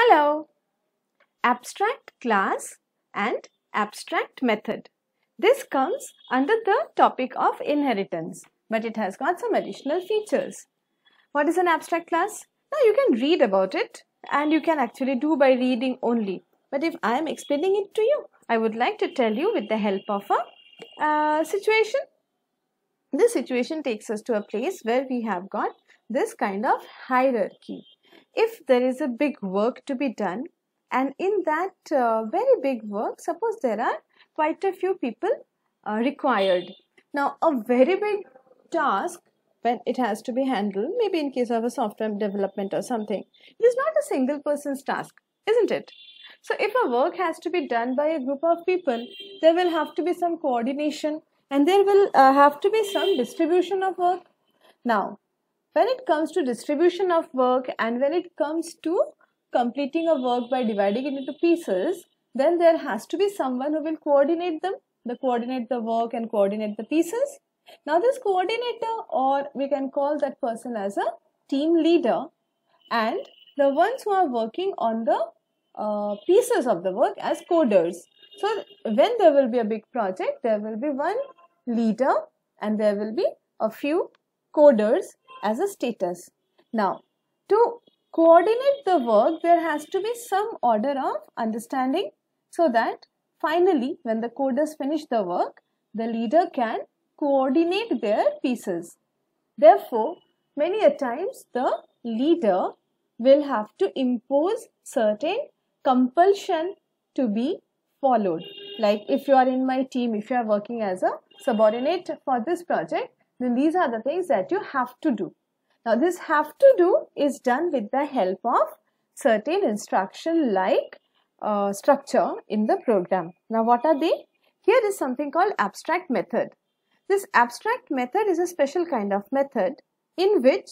Hello! Abstract class and abstract method. This comes under the topic of inheritance, but it has got some additional features. What is an abstract class? Now you can read about it and you can actually do by reading only. But if I am explaining it to you, I would like to tell you with the help of a situation. This situation takes us to a place where we have got this kind of hierarchy. If there is a big work to be done, and in that very big work, suppose there are quite a few people required. Now, a very big task, when it has to be handled, maybe in case of a software development or something, it is not a single person's task, isn't it? So, if a work has to be done by a group of people, there will have to be some coordination and there will have to be some distribution of work. Now, when it comes to distribution of work and when it comes to completing a work by dividing it into pieces, then there has to be someone who will coordinate them, coordinate the work and coordinate the pieces. Now this coordinator, or we can call that person as a team leader, and the ones who are working on the pieces of the work as coders. So when there will be a big project, there will be one leader and there will be a few coders as a status. Now, to coordinate the work, there has to be some order of understanding so that finally, when the coders finish the work, the leader can coordinate their pieces. Therefore, many a times the leader will have to impose certain compulsion to be followed. Like if you are in my team, if you are working as a subordinate for this project, then these are the things that you have to do. Now this have to do is done with the help of certain instruction like structure in the program. Now what are they? Here is something called abstract method. This abstract method is a special kind of method in which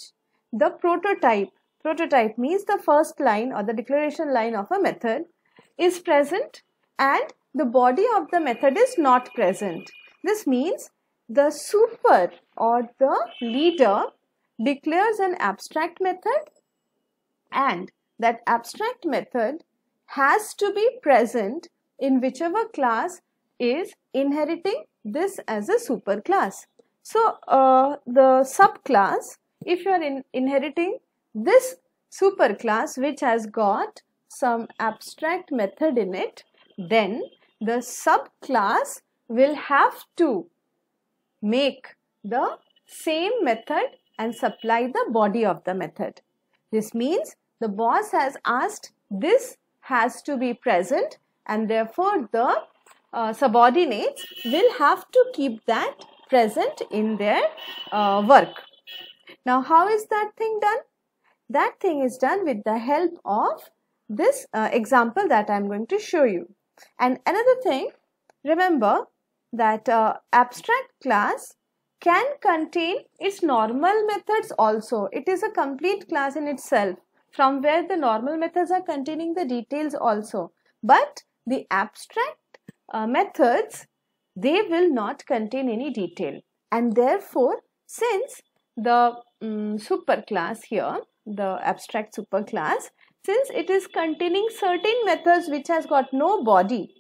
the prototype means the first line or the declaration line of a method is present and the body of the method is not present. This means the super or the leader declares an abstract method and that abstract method has to be present in whichever class is inheriting this as a super class. So, the subclass, if you are inheriting this super class which has got some abstract method in it, then the subclass will have to make the same method and supply the body of the method. This means the boss has asked this has to be present and therefore the subordinates will have to keep that present in their work. Now how is that thing done? That thing is done with the help of this example that I am going to show you. And another thing, remember that abstract class can contain its normal methods also. It is a complete class in itself from where the normal methods are containing the details also. But the abstract methods, they will not contain any detail. And therefore, since the superclass here, the abstract superclass, since it is containing certain methods which has got no body,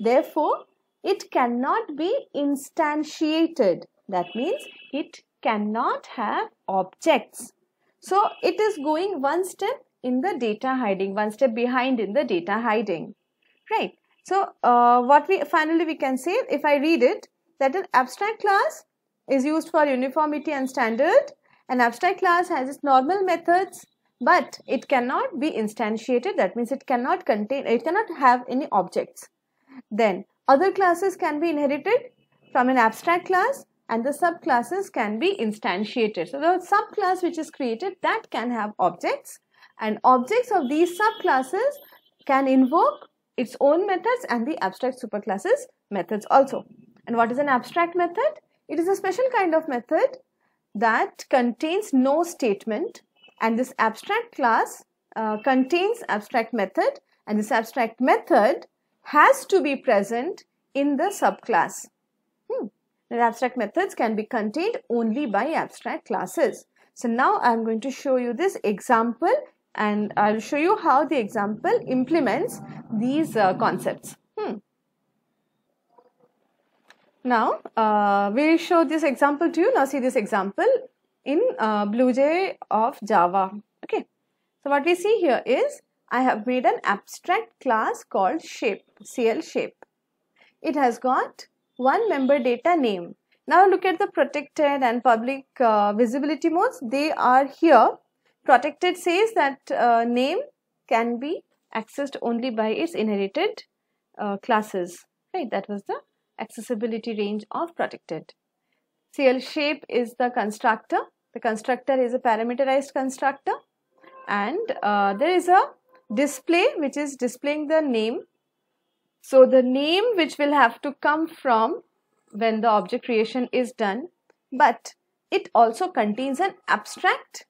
therefore, it cannot be instantiated. That means it cannot have objects. So it is going one step in the data hiding, one step behind in the data hiding, right? So what we finally can say, if I read it, that an abstract class is used for uniformity and standard. An abstract class has its normal methods, but it cannot be instantiated. That means it cannot contain, it cannot have any objects. Then other classes can be inherited from an abstract class and the subclasses can be instantiated. So the subclass which is created, that can have objects, and objects of these subclasses can invoke its own methods and the abstract superclasses methods also. And what is an abstract method? It is a special kind of method that contains no statement, and this abstract class contains abstract method, and this abstract method has to be present in the subclass. The abstract methods can be contained only by abstract classes. So now I am going to show you this example and I'll show you how the example implements these concepts. Now, we'll show this example to you. Now see this example in BlueJ of Java. Okay. So what we see here is I have made an abstract class called shape, CL shape. It has got one member data name. Now look at the protected and public visibility modes. They are here. Protected says that name can be accessed only by its inherited classes. Right, that was the accessibility range of protected. CL shape is the constructor. The constructor is a parameterized constructor, and there is a display which is displaying the name. So the name which will have to come from when the object creation is done, but it also contains an abstract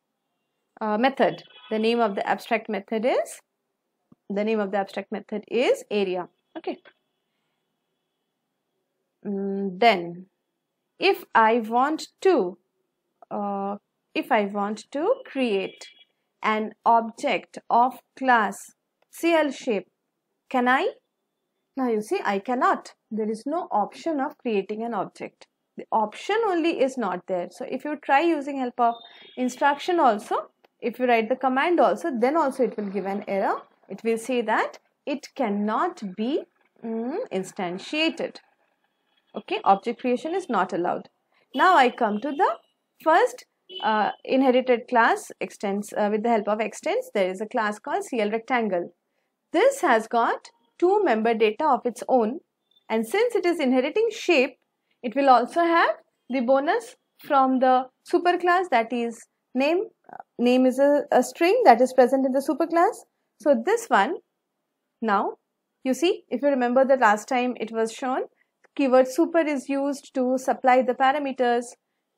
method. The name of the abstract method is area. Okay. Then if I want to create an object of class CL shape, can I? Now you see, I cannot. There is no option of creating an object. The option only is not there. So if you try using help of instruction also, if you write the command also, then also it will give an error. It will say that it cannot be instantiated. Okay, object creation is not allowed. Now I come to the first inherited class extends with the help of extends. There is a class called CL rectangle. This has got two member data of its own, and since it is inheriting shape, it will also have the bonus from the superclass, that is name. Name is a string that is present in the superclass. So this one, now you see, if you remember the last time it was shown, keyword super is used to supply the parameters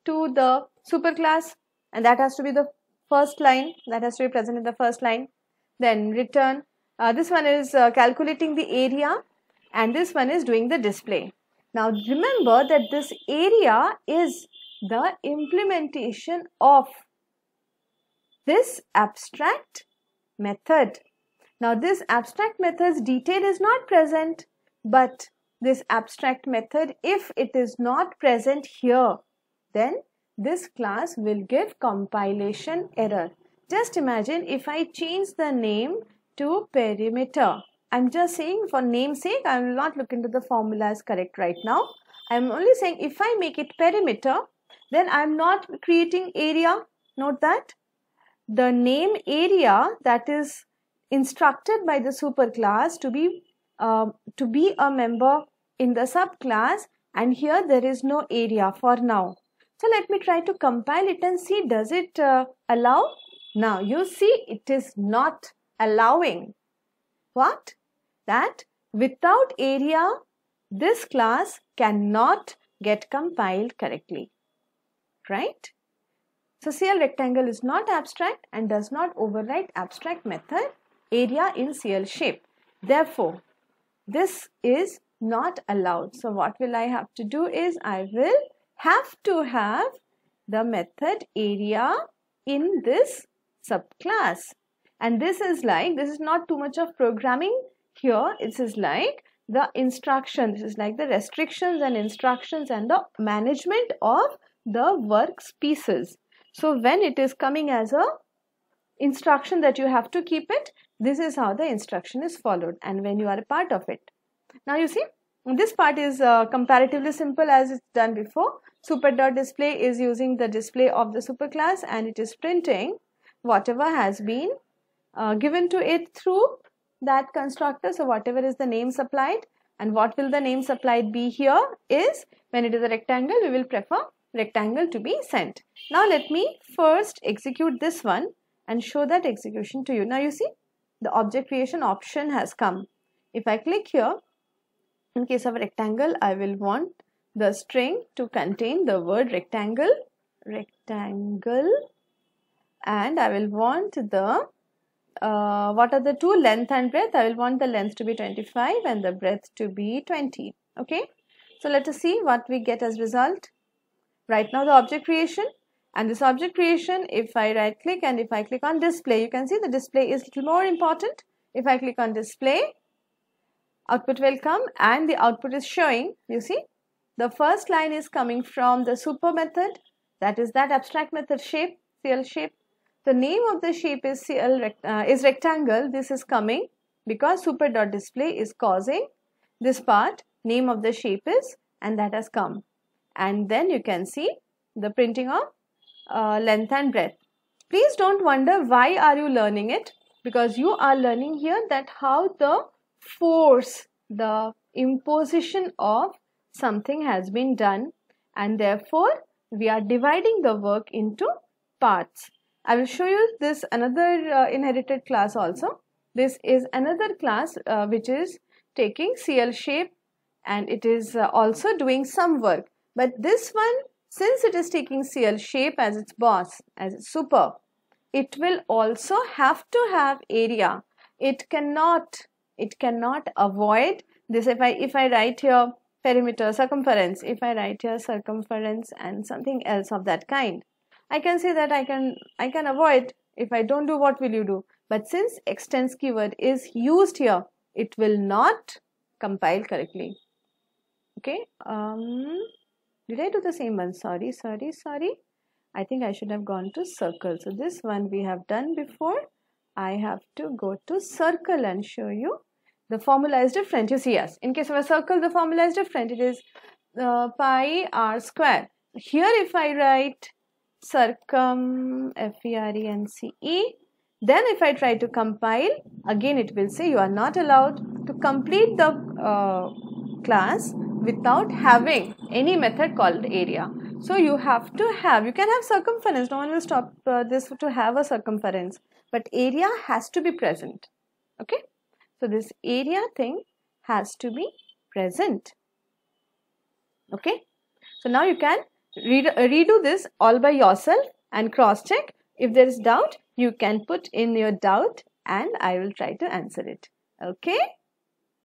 to the superclass, and that has to be the first line, that has to be present in the first line. Then return. This one is calculating the area, and this one is doing the display. Now remember that this area is the implementation of this abstract method. Now this abstract method's detail is not present, but this abstract method, if it is not present here, then this class will give compilation error. Just imagine if I change the name to perimeter. I'm just saying for namesake, I will not look into the formulas correct right now. I'm only saying if I make it perimeter, then I'm not creating area. Note that the name area that is instructed by the superclass to be a member in the subclass, and here there is no area for now. So let me try to compile it and see, does it allow? Now you see it is not allowing. What? That without area this class cannot get compiled correctly, right? So CL rectangle is not abstract and does not override abstract method area in CL shape. Therefore, this is not allowed. So what will I have to do is I will have to have the method area in this subclass. And this is not too much of programming here. It is like the instruction. This is like the restrictions and instructions and the management of the works pieces. So when it is coming as a instruction that you have to keep it, this is how the instruction is followed, and when you are a part of it. Now you see, this part is comparatively simple as it's done before. Super.display is using the display of the superclass, and it is printing whatever has been given to it through that constructor. So whatever is the name supplied, and what will the name supplied be here is, when it is a rectangle, we will prefer rectangle to be sent. Now let me first execute this one and show that execution to you. Now you see, the object creation option has come. If I click here, in case of a rectangle, I will want the string to contain the word rectangle, and I will want the what are the two, length and breadth. I will want the length to be 25 and the breadth to be 20. Okay, so let us see what we get as result. Right now the object creation, And this object creation, if I right click and if I click on display, you can see the display is little more important. If I click on display, output will come and the output is showing, you see, the first line is coming from the super method, that is that abstract method shape, CL shape. The name of the shape is is rectangle. This is coming because super.display is causing this part, name of the shape is, and that has come. And then you can see the printing of length and breadth. Please don't wonder why are you learning it, because you are learning here that how the force, the imposition of something has been done, and therefore we are dividing the work into parts. I will show you this another inherited class also. This is another class which is taking CL shape and it is also doing some work. But this one, since it is taking CL shape as its boss, as its super, it will also have to have area. It cannot avoid this. If I write here perimeter, circumference, if I write here circumference and something else of that kind, I can say that I can avoid. If I don't do, what will you do? But since extends keyword is used here, it will not compile correctly. Okay. Did I do the same one? Sorry. I think I should have gone to circle. So this one we have done before. I have to go to circle and show you. The formula is different. You see, yes. In case of a circle, the formula is different. It is pi r square. Here, if I write circum, F-E-R-E-N-C-E, then if I try to compile, again it will say you are not allowed to complete the class without having any method called area. So you have to have, you can have circumference, no one will stop this to have a circumference, but area has to be present. Okay, so this area thing has to be present. Okay, so now you can redo this all by yourself and cross check. If there is doubt, you can put in your doubt and I will try to answer it. Okay.